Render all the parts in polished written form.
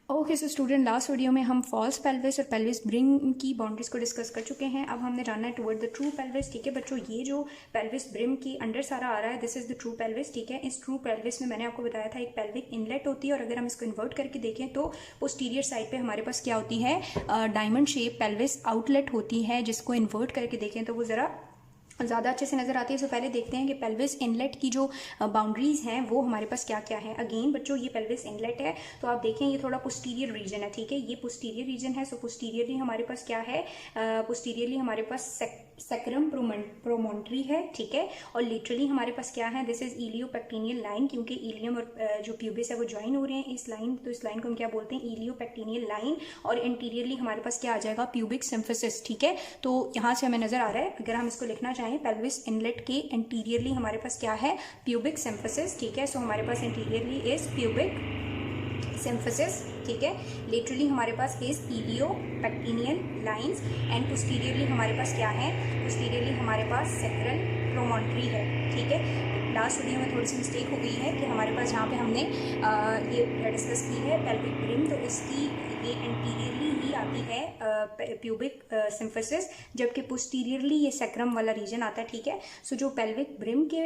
Okay so student, last video में हम false pelvis और पेल्विस ब्रिम की बाउंड्रीज को डिस्कस कर चुके हैं। अब हमने जाना है टुवर्ड द ट्रू पेल्विस। ठीक है बच्चों, ये जो पेल्विस ब्रिम की अंडर सारा आ रहा है, this is the true pelvis. ठीक है, इस ट्रू पेल्विस में मैंने आपको बताया था एक पेल्विक इनलेट होती है, और अगर हम इसको इन्वर्ट करके देखें तो पोस्टीरियर साइड पे हमारे पास क्या होती है, डायमंड शेप पेल्विस आउटलेट होती है, जिसको इन्वर्ट करके देखें तो वो ज़रा ज़्यादा अच्छे से नज़र आती है। सो पहले देखते हैं कि पेल्विस इनलेट की जो बाउंड्रीज हैं वो हमारे पास क्या क्या है। अगेन बच्चों, ये पेल्विस इनलेट है तो आप देखें ये थोड़ा पोस्टीरियर रीजन है। ठीक है, ये पोस्टीरियर रीजन है। सो पोस्टीरियरली हमारे पास क्या है, पोस्टीरियरली हमारे पास सैक्रम प्रोमोन्ट्री है। ठीक है, और लिटरली हमारे पास क्या है, दिस इज इलियोपेक्टिनियल लाइन, क्योंकि इलियम और जो प्यूबिस है वो ज्वाइन हो रहे हैं इस लाइन, तो इस लाइन को हम क्या बोलते हैं, इलियोपेक्टिनियल लाइन। और इंटीरियरली हमारे पास क्या आ जाएगा, प्यूबिक सिम्फिसिस। ठीक है, तो यहाँ से हमें नजर आ रहा है, अगर हम इसको लिखना चाहें पेल्विस इनलेट के इंटीरियरली हमारे पास क्या है, प्यूबिक सिम्फिसिस। ठीक है, सो हमारे पास इंटीरियरली इज प्यूबिक सिम्फिसिस। ठीक है, लेटरली हमारे पास is iliopectineal lines and posteriorly हमारे पास क्या है, पोस्टीरियरली हमारे पास सैक्रल प्रोमोन्ट्री है। ठीक है, लास्ट वीडियो में थोड़ी सी मिस्टेक हो गई है कि हमारे पास जहाँ पे हमने ये डिस्कस की है पेल्विक ब्रिम, तो इसकी ये एंटीरियरली ही आती है प्यूबिक सिम्फिसिस, जबकि पोस्टीरियरली ये सैक्रम वाला रीजन आता है। ठीक है, सो जो पेल्विक ब्रिम के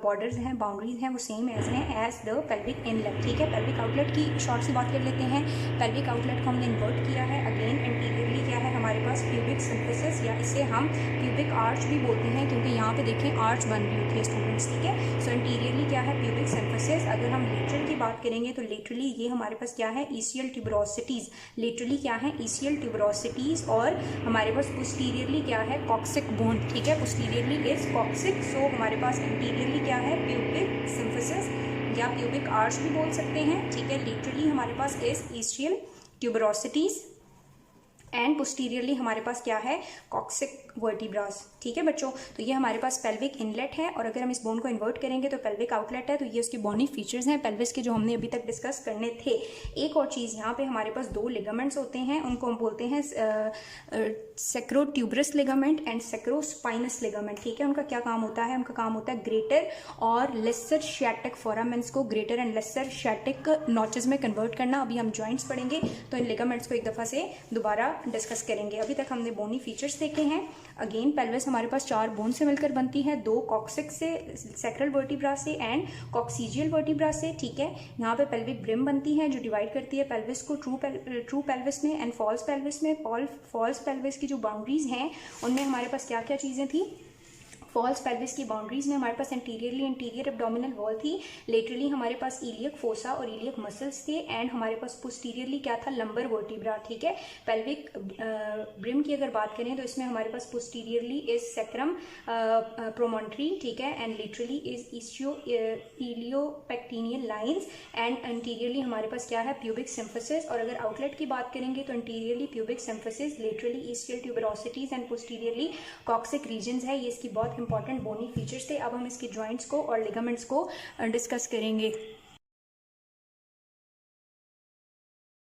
बॉर्डर्स हैं, बाउंड्रीज हैं, वो सेम एज हैं एज द पेल्विक इनलेट। ठीक है, पेल्विक आउटलेट की शॉर्ट सी बात कर लेते हैं। पेल्विक आउटलेट को हमने इन्वर्ट किया है। अगेन एंटीरियरली क्या है हमारे पास, प्यूबिक सिम्फिसिस, या इसे हम प्यूबिक आर्च भी बोलते हैं, क्योंकि यहाँ पे देखें आर्च बन रही होती है स्टूडेंट्स। ठीक है, सो एंटीरियरली क्या है, प्यूबिक सिम्फिसिस। अगर हम लेटरल की बात करेंगे तो लेटरली ये हमारे पास क्या है, ईसीएल ट्यूबरोसिटीज। लेटरली क्या है, ईसीएल ट्यूबरोसिटीज, और हमारे पास पोस्टीरियरली क्या है, कॉक्सिक बोन। ठीक है, पोस्टीरियरली इज कॉक्सिक। सो हमारे पास एंटीरियरली क्या है, प्यूबिक सिम्फिसिस या प्यूबिक आर्च भी बोल सकते हैं। ठीक है, लेटरली हमारे पास is ECL tuberosities and posteriorly हमारे पास क्या है, कॉक्सिक वर्टिब्रास। ठीक है बच्चों, तो ये हमारे पास पेल्विक इनलेट है, और अगर हम इस बोन को इन्वर्ट करेंगे तो पेल्विक आउटलेट है। तो ये उसके बोनी फीचर्स हैं पेल्विस के, जो हमने अभी तक डिस्कस करने थे। एक और चीज़, यहाँ पे हमारे पास दो लिगामेंट्स होते हैं, उनको हम बोलते हैं सेक्रोट्यूबरस लिगामेंट एंड सेक्रोस्पाइनस लिगामेंट। ठीक है, उनका क्या काम होता है, उनका काम होता है ग्रेटर और लेसर शैटिक फोरामेंट्स को greater and lesser sciatic notches में कन्वर्ट करना। अभी हम जॉइंट्स पढ़ेंगे तो इन लिगामेंट्स को एक दफ़ा से दोबारा डिस्कस करेंगे। अभी तक हमने बोनी फीचर्स देखे हैं। अगेन पेल्विस हमारे पास चार बोन से मिलकर बनती है, दो कॉक्सिक से, सैक्रल वर्टिब्रा से एंड कॉक्सीजियल वर्टिब्रा से। ठीक है, यहाँ पे पेल्विक ब्रिम बनती है जो डिवाइड करती है पेल्विस को ट्रू पेल्विस में एंड फॉल्स पेल्विस में। फॉल्स पेल्विस की जो बाउंड्रीज हैं उनमें हमारे पास क्या क्या चीज़ें थी, फॉल्स पेल्विस की बाउंड्रीज में हमारे पास इंटीरियरली इंटीरियर एब्डोमिनल वॉल थी, लेटरली हमारे पास इलियक फोसा और इलियक मसल्स थे, एंड हमारे पास पोस्टीरियरली क्या था, लंबर वर्टिब्रा। ठीक है, पेल्विक ब्रिम की अगर बात करें तो इसमें हमारे पास पोस्टीरियरली इज सैक्रम प्रोमोन्ट्री। ठीक है, and laterally is iliopectineal lines, and anteriorly हमारे पास क्या है, प्यूबिक सिम्फिसिस। और अगर आउटलेट की बात करेंगे तो anteriorly pubic symphysis, laterally ischial tuberosities and posteriorly coccyx regions है। ये इसकी बहुत इंपॉर्टेंट बोनी फीचर्स थे। अब हम इसके जॉइंट्स को और लिगामेंट्स को डिस्कस करेंगे।